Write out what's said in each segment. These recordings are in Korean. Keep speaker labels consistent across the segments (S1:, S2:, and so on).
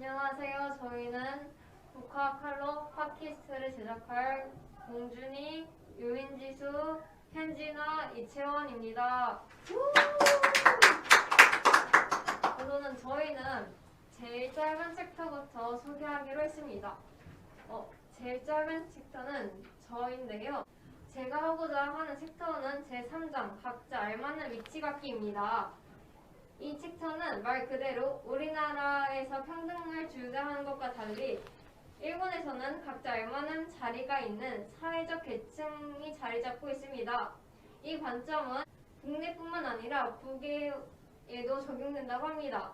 S1: 안녕하세요. 저희는 북화칼로 팟캐스트를 제작할 공준이, 유민지수, 현진아, 이채원입니다. 우선은 저희는 제일 짧은 챕터부터 소개하기로 했습니다. 제일 짧은 챕터는 저인데요. 제가 하고자 하는 챕터는 제3장 각자 알맞는 위치 갖기입니다. 이 챕터는 말 그대로 우리나라에서 평등을 주장하는 것과 달리 일본에서는 각자 알만한 자리가 있는 사회적 계층이 자리 잡고 있습니다. 이 관점은 국내뿐만 아니라 북에도 적용된다고 합니다.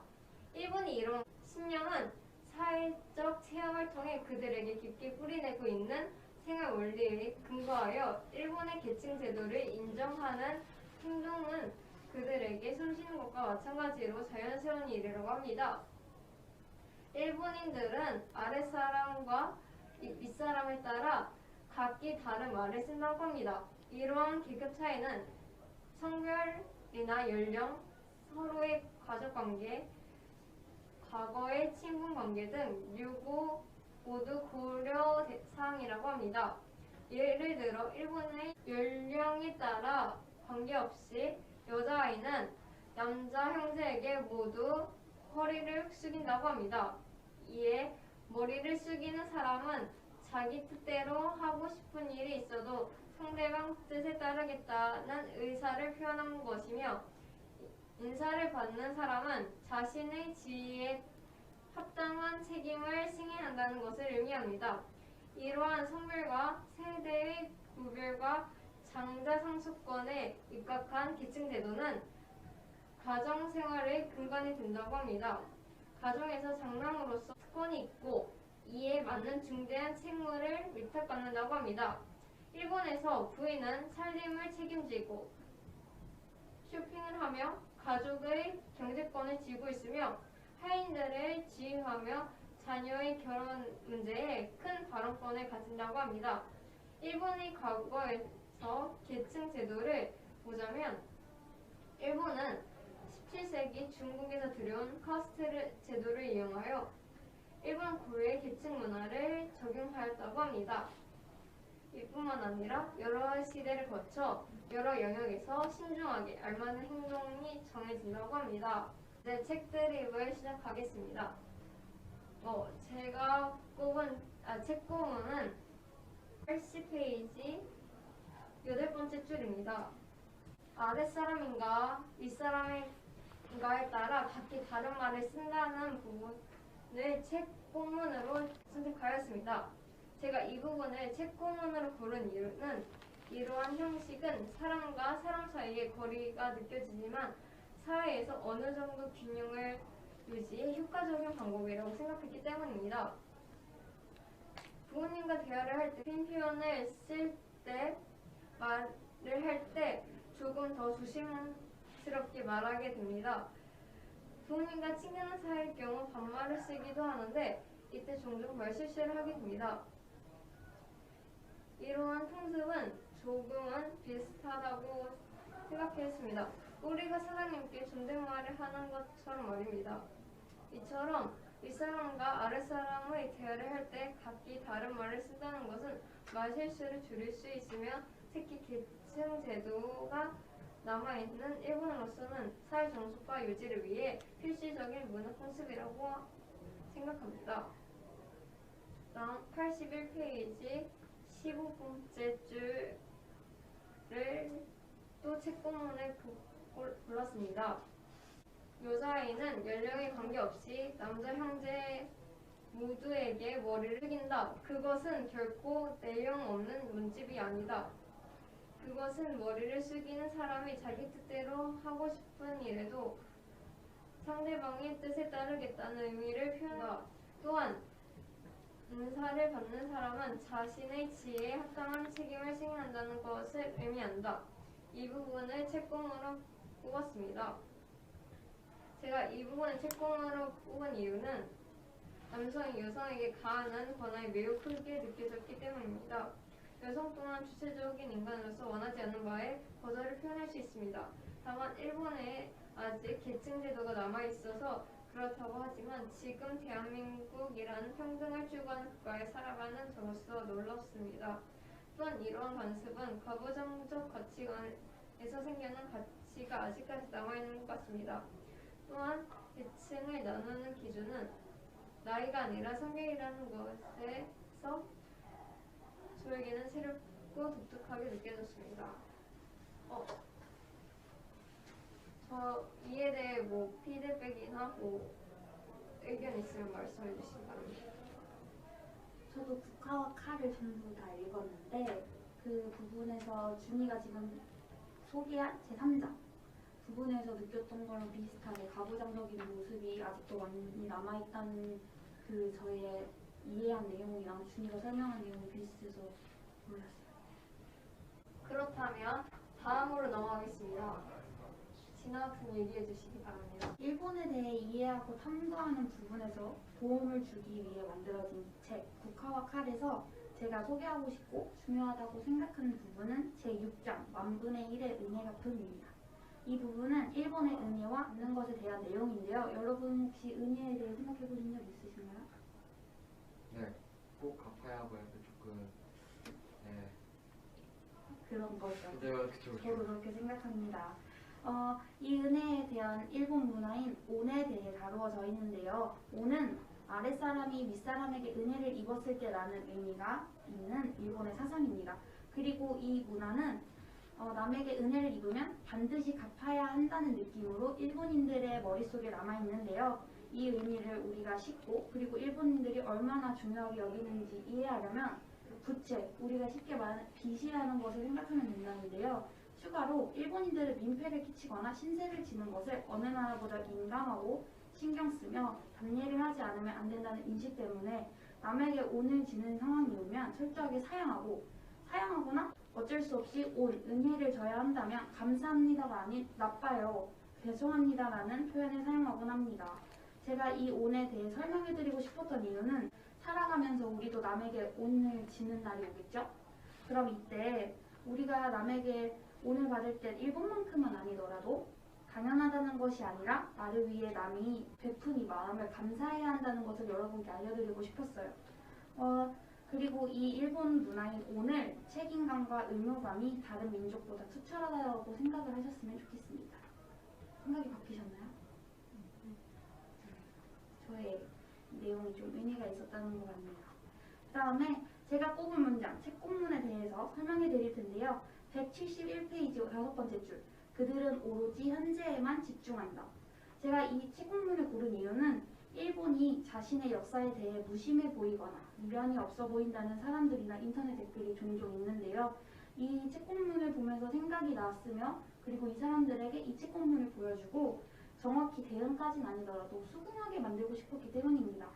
S1: 일본이 이룬 신념은 사회적 체험을 통해 그들에게 깊게 뿌리내고 있는 생활 원리에 근거하여 일본의 계층 제도를 인정하는 행동은 그들에게 숨쉬는 것과 마찬가지로 자연스러운 일이라고 합니다. 일본인들은 아랫사람과 윗사람에 따라 각기 다른 말을 쓴다고 합니다. 이러한 계급 차이는 성별이나 연령, 서로의 가족관계, 과거의 친분관계 등 유고 모두 고려 사항이라고 합니다. 예를 들어 일본의 연령에 따라 관계없이 여자아이는 남자 형제에게 모두 허리를 숙인다고 합니다. 이에 머리를 숙이는 사람은 자기 뜻대로 하고 싶은 일이 있어도 상대방 뜻에 따르겠다는 의사를 표현한 것이며, 인사를 받는 사람은 자신의 지위에 합당한 책임을 승인한다는 것을 의미합니다. 이러한 성별과 세대의 구별과 장자 상속권에 입각한 계층 제도는 가정 생활의 근간이 된다고 합니다. 가정에서 장남으로서 특권이 있고 이에 맞는 중대한 책무를 위탁받는다고 합니다. 일본에서 부인은 살림을 책임지고 쇼핑을 하며 가족의 경제권을 쥐고 있으며 하인들을 지휘하며 자녀의 결혼 문제에 큰 발언권을 가진다고 합니다. 일본의 과거에서 계층 제도를 보자면 일본은 17세기 중국에서 들여온 카스트 제도를 이용하여 일본 고유의 계층 문화를 적용하였다고 합니다. 이뿐만 아니라 여러 시대를 거쳐 여러 영역에서 신중하게 알맞은 행동이 정해진다고 합니다. 이제 책 드립을 시작하겠습니다. 제가 꼽은 책 고문은 80페이지 8번째 줄입니다. 아랫사람인가 윗사람인가에 따라 각기 다른 말을 쓴다는 부분을 책 본문으로 선택하였습니다. 제가 이 부분을 책 본문으로 고른 이유는 이러한 형식은 사람과 사람 사이의 거리가 느껴지지만 사회에서 어느 정도 균형을 유지해 효과적인 방법이라고 생각했기 때문입니다. 부모님과 대화를 할 때 핀 표현을 쓸 때 말을 할 때 조금 더 조심스럽게 말하게 됩니다. 부모님과 친근한 사이일 경우 반말을 쓰기도 하는데 이때 종종 말실수를 하게 됩니다. 이러한 통습은 조금은 비슷하다고 생각했습니다. 우리가 사장님께 존댓말을 하는 것처럼 말입니다. 이처럼 윗사람과 아랫사람의 대화를 할 때 각기 다른 말을 쓴다는 것은 말실수를 줄일 수 있으며 특히 계층 제도가 남아있는 일본으로서는 사회 정속과 유지를 위해 필수적인 문화 통습이라고 생각합니다. 다음 81페이지 15번째 줄을 또 책 본문에 골랐습니다. 여자아이는 연령에 관계없이 남자 형제 모두에게 머리를 숙인다. 그것은 결코 내용 없는 문집이 아니다. 그것은 머리를 숙이는 사람이 자기 뜻대로 하고 싶은 일에도 상대방의 뜻에 따르겠다는 의미를 표현한다. 또한 인사를 받는 사람은 자신의 지위에 합당한 책임을 승인한다는 것을 의미한다. 이 부분을 책봉으로 뽑았습니다. 제가 이 부분을 책봉으로 뽑은 이유는 남성이 여성에게 가하는 권한이 매우 크게 느껴졌기 때문입니다. 여성 또한 주체적인 인간으로서 원하지 않는 바에 거절을 표현할 수 있습니다. 다만 일본에 아직 계층 제도가 남아있어서 그렇다고 하지만 지금 대한민국이라는 평등을 추구하는 국가에 살아가는 저로서 놀랍습니다. 또한 이러한 관습은 가부장적 가치관에서 생겨난 가치가 아직까지 남아있는 것 같습니다. 또한 계층을 나누는 기준은 나이가 아니라 성격이라는 것에서 저에게는 새롭고 독특하게 느껴졌습니다. 저 이에 대해 피드백이나 의견 있으면 말씀해 주시기 바랍니다.
S2: 저도 국화와 칼을 전부 다 읽었는데 그 부분에서 준이가 지금 소개한 제3장 부분에서 느꼈던 거랑 비슷하게 가부장적인 모습이 아직도 많이 남아있다는 그 저의 이해한 내용이랑 준이가 설명한 내용이 비슷해서 몰랐어요.
S1: 그렇다면 다음으로 넘어가겠습니다. 진아 학생 얘기해 주시기 바랍니다.
S2: 일본에 대해 이해하고 탐구하는 부분에서 도움을 주기 위해 만들어진 책 국화와 칼에서 제가 소개하고 싶고 중요하다고 생각하는 부분은 제6장 만분의 1의 은혜 갚음입니다. 이 부분은 일본의 은혜와 있는 것에 대한 내용인데요. 여러분 혹시 은혜에 대해 생각해 보신 적 있으신가요?
S3: 네, 꼭 갚아야 하고 약간 조금
S2: 그런 거죠.
S3: 그쵸.
S2: 저도 그렇게 생각합니다. 이 은혜에 대한 일본 문화인 온에 대해 다루어져 있는데요. 온은 아랫사람이 윗사람에게 은혜를 입었을 때라는 의미가 있는 일본의 사상입니다. 그리고 이 문화는 남에게 은혜를 입으면 반드시 갚아야 한다는 느낌으로 일본인들의 머릿속에 남아있는데요. 이 의미를 우리가 쉽고 그리고 일본인들이 얼마나 중요하게 여기는지 이해하려면 부채, 우리가 쉽게 말하는 빚이라는 것을 생각하면 된다는데요. 추가로 일본인들은 민폐를 끼치거나 신세를 지는 것을 어느 나라보다 민감하고 신경 쓰며 답례를 하지 않으면 안 된다는 인식 때문에 남에게 온을 지는 상황이 오면 철저하게 사양하거나 어쩔 수 없이 온, 은혜를 져야 한다면 감사합니다가 아닌 나빠요, 죄송합니다라는 표현을 사용하곤 합니다. 제가 이 온에 대해 설명해드리고 싶었던 이유는 살아가면서 우리도 남에게 온을 지는 날이 오겠죠? 그럼 이때 우리가 남에게 온을 받을 때 일본만큼은 아니더라도 당연하다는 것이 아니라 나를 위해 남이 베푼 이 마음을 감사해야 한다는 것을 여러분께 알려드리고 싶었어요. 그리고 이 일본 문화인 온을 책임감과 의무감이 다른 민족보다 투철하다고 생각을 하셨으면 좋겠습니다. 생각이 바뀌셨나요? 저의 내용이 좀 의미가 있었다는 것 같네요. 그 다음에 제가 꼽은 문장, 책공문에 대해서 설명해 드릴 텐데요. 171페이지 5번째 줄. 그들은 오로지 현재에만 집중한다. 제가 이 책공문을 고른 이유는 일본이 자신의 역사에 대해 무심해 보이거나 미련이 없어 보인다는 사람들이나 인터넷 댓글이 종종 있는데요. 이 책공문을 보면서 생각이 났으며 그리고 이 사람들에게 이 책공문을 보여주고 정확히 대응까지는 아니더라도 수긍하게 만들고 싶었기 때문입니다.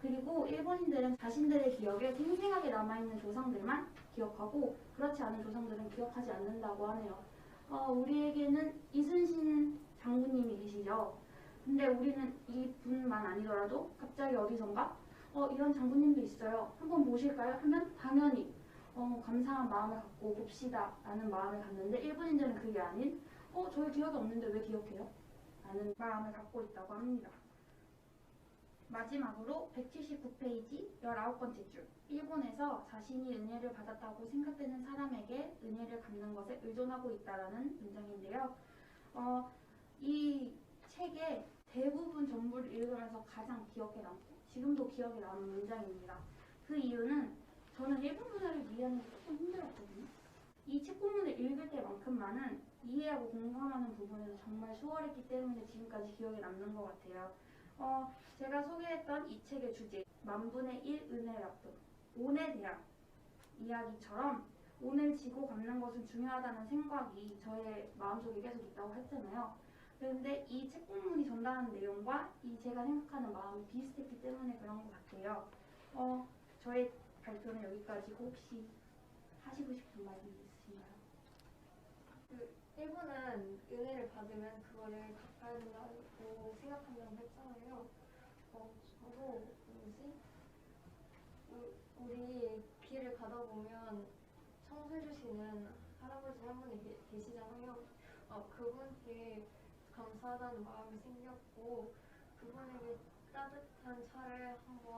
S2: 그리고 일본인들은 자신들의 기억에 생생하게 남아있는 조상들만 기억하고 그렇지 않은 조상들은 기억하지 않는다고 하네요. 우리에게는 이순신 장군님이 계시죠. 근데 우리는 이분만 아니더라도 갑자기 어디선가 이런 장군님도 있어요. 한번 모실까요? 하면 당연히 감사한 마음을 갖고 봅시다 라는 마음을 갖는데 일본인들은 그게 아닌 저희 기억이 없는데 왜 기억해요? 라는 마음을 갖고 있다고 합니다. 마지막으로 179페이지 19번째 줄. 일본에서 자신이 은혜를 받았다고 생각되는 사람에게 은혜를 갚는 것에 의존하고 있다라는 문장인데요. 이 책의 대부분 전부를 읽으면서 가장 기억에 남고 지금도 기억에 남은 문장입니다. 그 이유는 저는 일본 문화를 이해하는 게 조금 힘들었거든요. 이 책 본문을 읽을 때만큼만은 이해하고 공감하는 부분에서 정말 수월했기 때문에 지금까지 기억에 남는 것 같아요. 제가 소개했던 이 책의 주제 만분의 1 은혜 갚음, 온에 대한 이야기처럼 온을 지고 갚는 것은 중요하다는 생각이 저의 마음속에 계속 있다고 했잖아요. 그런데 이 책 본문이 전달하는 내용과 이 제가 생각하는 마음이 비슷했기 때문에 그런 것 같아요. 저의 발표는 여기까지고 혹시 하시고 싶은 말씀 있으신가요?
S1: 일본은 은혜를 받으면 그거를 갚아야 된다고 생각한다고 했잖아요. 저도 우리 길을 가다 보면 청소해주시는 할아버지 한 분이 계시잖아요. 그분께 감사하다는 마음이 생겼고 그분에게 따뜻한 차를 한번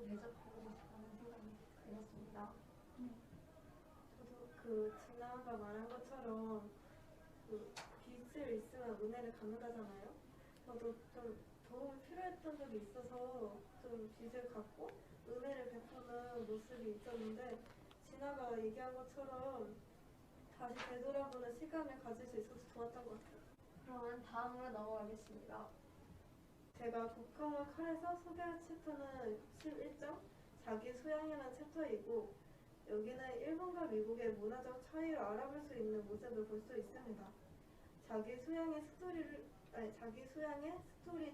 S1: 대접해보고 싶다는 생각이 들었습니다.
S4: 저도 그 진아가 말한 것처럼 그 빚을 있으면 은혜를 갚는다잖아요. 저도 좀 도움이 필요했던 적이 있어서 좀 빚을 갚고 은혜를 베푸는 모습이 있었는데 진아가 얘기한 것처럼 다시 되돌아보는 시간을 가질 수 있어서 좋았던 것 같아요.
S1: 그러면 다음으로 넘어가겠습니다.
S4: 제가 독학과 칼에서 소개할 챕터는 11장 자기 소양이라는 챕터이고 여기는 일본과 미국의 문화적 차이를 알아볼 수 있는 모습을 볼 수 있습니다. 자기 소양의 스토리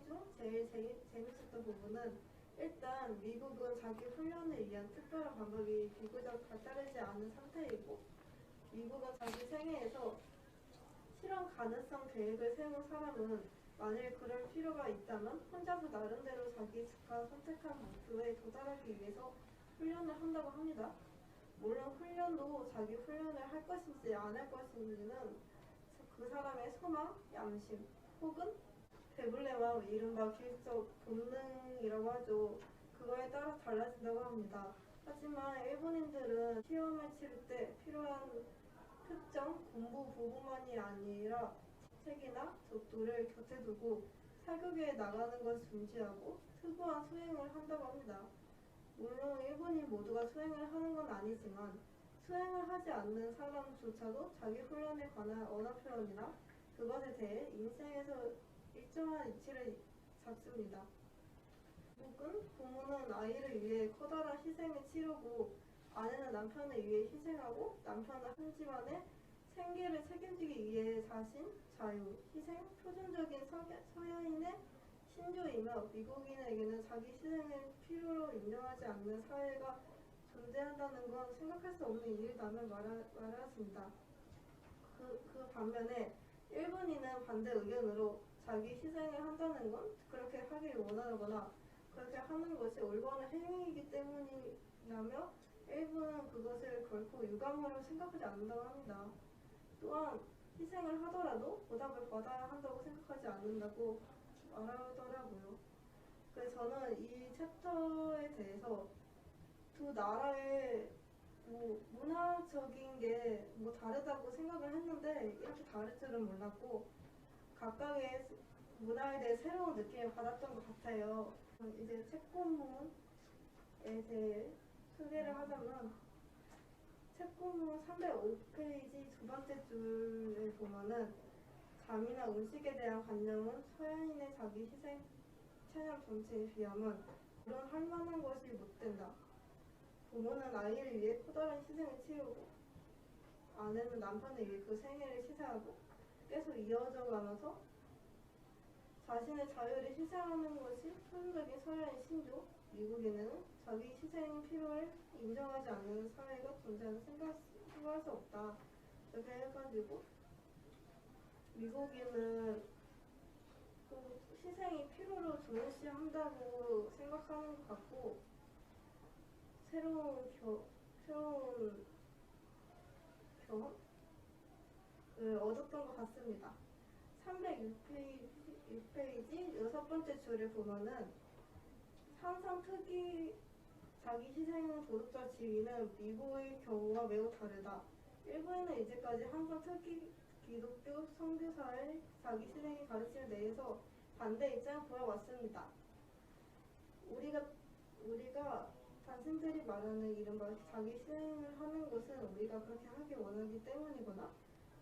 S4: 중 제일 재밌었던 부분은 일단 미국은 자기 훈련을 위한 특별한 방법이 비교적 발달하지 않은 상태이고 미국은 자기 생애에서 실현 가능성 계획을 세운 사람은 만일 그럴 필요가 있다면 혼자서 나름대로 자기가 선택한 목표에 도달하기 위해서 훈련을 한다고 합니다. 물론 훈련도 자기 훈련을 할 것인지 안 할 것인지는 그 사람의 소망, 양심 혹은 배불레와 이른바 기술적 본능이라고 하죠. 그거에 따라 달라진다고 합니다. 하지만 일본인들은 시험을 치를 때 필요한 특정 공부 부분만이 아니라 책이나 적도를 곁에 두고 사교계에 나가는 것을 중시하고 특우한 수행을 한다고 합니다. 물론 일본인 모두가 수행을 하는 건 아니지만 수행을 하지 않는 사람조차도 자기 훈련에 관한 언어 표현이나 그것에 대해 인생에서 일정한 이치를 잡습니다. 혹은 부모는 아이를 위해 커다란 희생을 치르고 아내는 남편을 위해 희생하고 남편은 한 집안의 생계를 책임지기 위해 자신, 자유, 희생, 표준적인 서양인의 신조이며 미국인에게는 자기 희생을 필요로 인정하지 않는 사회가 존재한다는 건 생각할 수 없는 일이라며 말하였습니다. 그 반면에 일본인은 반대 의견으로 자기 희생을 한다는 건 그렇게 하길 원하거나 그렇게 하는 것이 올바른 행위이기 때문이라며 일본은 그것을 결코 유감으로 생각하지 않는다고 합니다. 또한 희생을 하더라도 보답을 받아야 한다고 생각하지 않는다고 말하더라고요. 그래서 저는 이 챕터에 대해서 두 나라의 문화적인 게 다르다고 생각을 했는데 이렇게 다를 줄은 몰랐고 각각의 문화에 대해 새로운 느낌을 받았던 것 같아요. 이제 책본문에 대해 소개를 하자면 책본문 305페이지 두 번째 줄에 보면은 잠이나 음식에 대한 관념은 서양인의 자기 희생 체념 전체에 비하면 그런 할 만한 것이 못 된다. 부모는 아이를 위해 커다란 희생을 치르고 아내는 남편을 위해 그 생애를 희생하고 계속 이어져 가면서 자신의 자유를 희생하는 것이 표준적인 서양의 신조, 미국인은 자기 희생 필요를 인정하지 않는 사회가 존재하는 생각할 수 없다. 이렇게 해가지고 미국인은 그 희생이 필요로 중요시한다고 생각하는 것 같고 새로운 경험을 얻었던 것 같습니다. 306페이지 여섯 번째 줄을 보면은 항상 자기 희생은 도덕적 지위는 미국의 경우와 매우 다르다. 일본에는 이제까지 항상 기독교 선교사의 자기 희생의 가르침에 대해서 반대 입장을 보여왔습니다. 우리가 단신들이 말하는 이른바 자기 희생을 하는 것은 우리가 그렇게 하기 원하기 때문이거나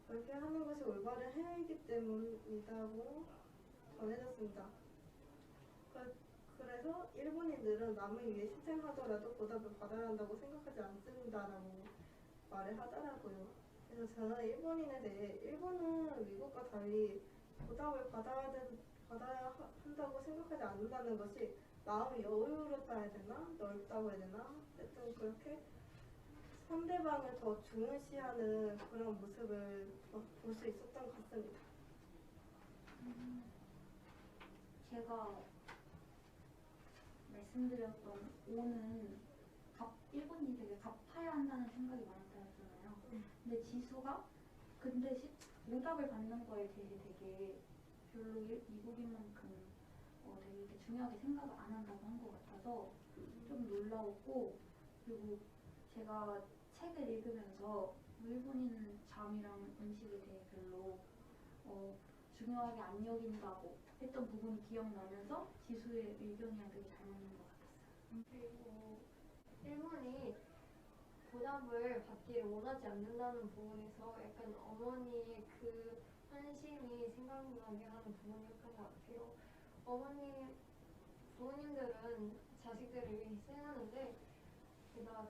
S4: 그렇게 하는 것이 올바른 행위이기 때문이라고 전해졌습니다. 그래서 일본인들은 남을 위해 희생하더라도 보답을 받아야 한다고 생각하지 않습니다라고 말을 하더라고요. 그래서 저는 일본인에 대해 일본은 미국과 달리 보답을 받아야 한다고 생각하지 않는다는 것이 마음이 여유롭다 해야 되나? 넓다고 해야 되나? 하여튼 그렇게 상대방을 더 중요시하는 그런 모습을 볼 수 있었던 것 같습니다.
S2: 제가 말씀드렸던 오는 일본이 되게 갚아야 한다는 생각이 많았다 했잖아요. 근데 지수가 근데 보답을 받는 거에 대해 되게 별로 미국인만큼 되게 이렇게 중요하게 생각을 안 한다고 한 것 같아서 좀 놀라웠고, 그리고 제가 책을 읽으면서 일본인 잠이랑 음식에 대해 별로 중요하게 안 여긴다고 했던 부분이 기억나면서 지수의 의견이랑 되게 잘 맞는 것 같았어요.
S1: 그리고 일본이 보답을 받기를 원하지 않는다는 부분에서 약간 어머니의 그 한심이 생각나게 하는 부분이었던 것 같아요. 부모님들은 자식들을 위해 희생하는데 그다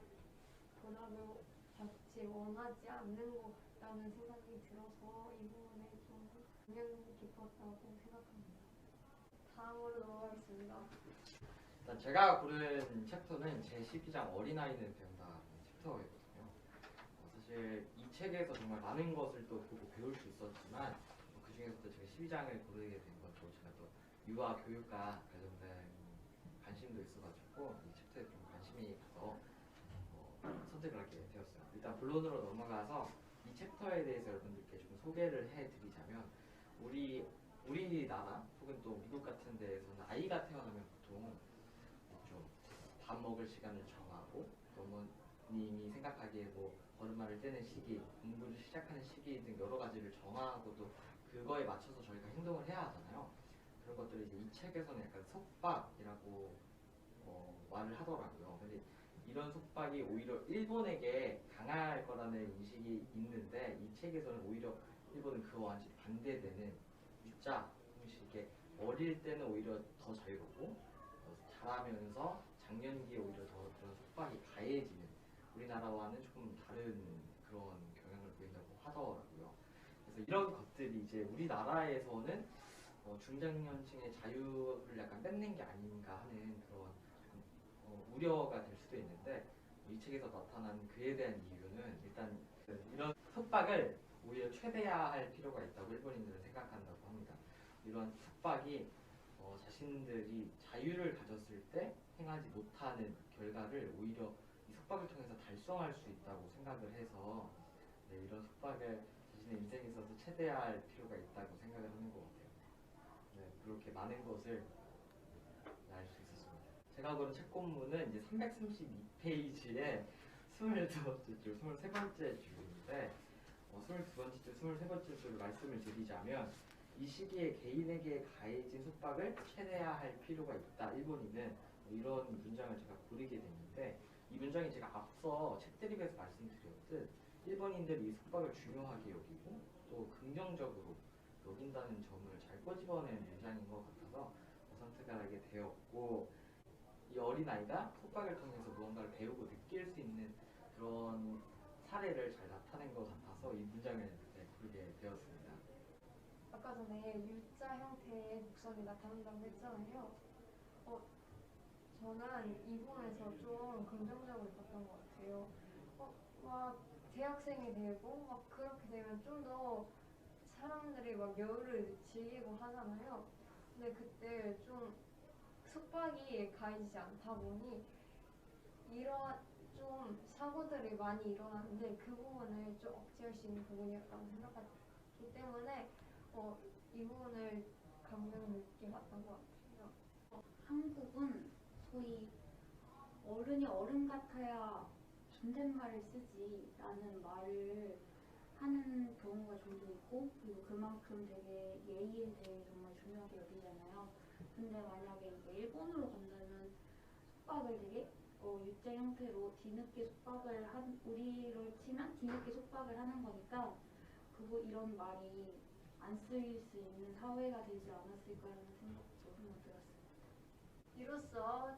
S1: 보답을 받지 원하지 않는 것 같다는 생각이 들어서 이 부분에 좀 인상 깊었다고 생각합니다. 다음으로 넘어가겠습니다.
S3: 일단 제가 고른 챕터는 제12장 어린아이는 배운다는 챕터거든요. 사실 이 책에서 정말 많은 것을 또 보고 배울 수 있었지만 그 중에서도 제가 12장을 고르게 된 것도 제가 또 유아 교육과 관련된 관심도 있어가지고 이 챕터에 좀 관심이 가서 선택을 하게 되었어요. 일단 본론으로 넘어가서 이 챕터에 대해서 여러분들께 좀 소개를 해드리자면 우리나라 혹은 또 미국 같은 데에서는 아이가 태어나면 보통 좀 밥 먹을 시간을 정하고 어머님이 생각하기에 뭐 걸음마를 떼는 시기, 공부를 시작하는 시기 등 여러 가지를 정하고 또 그거에 맞춰서 저희가 행동을 해야 하잖아요. 그런 것들을 이제 이 책에서는 약간 속박이라고 말을 하더라고요. 근데 이런 속박이 오히려 일본에게 강할 거라는 인식이 있는데 이 책에서는 오히려 일본은 그와 완전히 반대되는 유자 형식의 어릴 때는 오히려 더 자유롭고 자라면서 장년기에 오히려 더 그런 속박이 가해지는 우리나라와는 조금 다른 그런 경향을 보인다고 하더라고요. 그래서 이런 것들이 이제 우리나라에서는 중장년층의 자유를 약간 뺏는 게 아닌가 하는 그런 우려가 될 수도 있는데 이 책에서 나타난 그에 대한 이유는 일단 이런 속박을 오히려 최대화할 필요가 있다고 일본인들은 생각한다고 합니다. 이런 속박이 자신들이 자유를 가졌을 때 행하지 못하는 결과를 오히려 이 속박을 통해서 달성할 수 있다고 생각을 해서 이런 속박을 자신의 인생에 있어서 최대화할 필요가 있다고 생각을 하는 것 같아요. 그렇게 많은 것을 알 수 있었습니다. 제가 고른 책본문은 이제 332페이지에 22번째 줄, 23번째 줄인데 22번째 줄, 23번째 줄을 말씀을 드리자면 이 시기에 개인에게 가해진 속박을 최대화할 필요가 있다. 일본인은 이런 문장을 제가 고르게 됐는데 이 문장이 제가 앞서 책드립에서 말씀드렸듯 일본인들이 이 속박을 중요하게 여기고 또 긍정적으로 여긴다는 점을 잘 꼬집어낸 문장인 것 같아서 선택을 하게 되었고 이 어린아이가 속박을 통해서 무언가를 배우고 느낄 수 있는 그런 사례를 잘 나타낸 것 같아서 이 문장을 고르게 되었습니다.
S1: 아까 전에 U자 형태의 복선이 나타난다고 했잖아요. 저는 이 부분에서 좀 긍정적으로 봤던 것 같아요. 막 대학생이 되고 막 그렇게 되면 좀 더 사람들이 막 여유를 즐기고 하잖아요. 근데 그때 좀 속박이 가해지지 않다 보니 이런 좀 사고들이 많이 일어나는데 그 부분을 좀 억제할 수 있는 부분이었다고 생각하기 때문에 이 부분을 감명 깊게 봤던 것 같아요.
S2: 한국은 소위 어른이 어른 같아야 존댓말을 쓰지 라는 말을 하는 경우가 종종 있고, 그리고 그만큼 되게 예의에 대해 정말 중요하게 여기잖아요. 근데 만약에 이게 일본으로 간다면 속박을 되게 유자 형태로 뒤늦게 속박을 우리로 치면 뒤늦게 속박을 하는 거니까 이런 말이 안 쓰일 수 있는 사회가 되지 않았을까라는 생각도 한번 들었어요.
S1: 이로써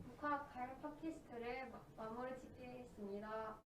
S1: 북학 가을 팟캐스트를 마무리 짓겠습니다.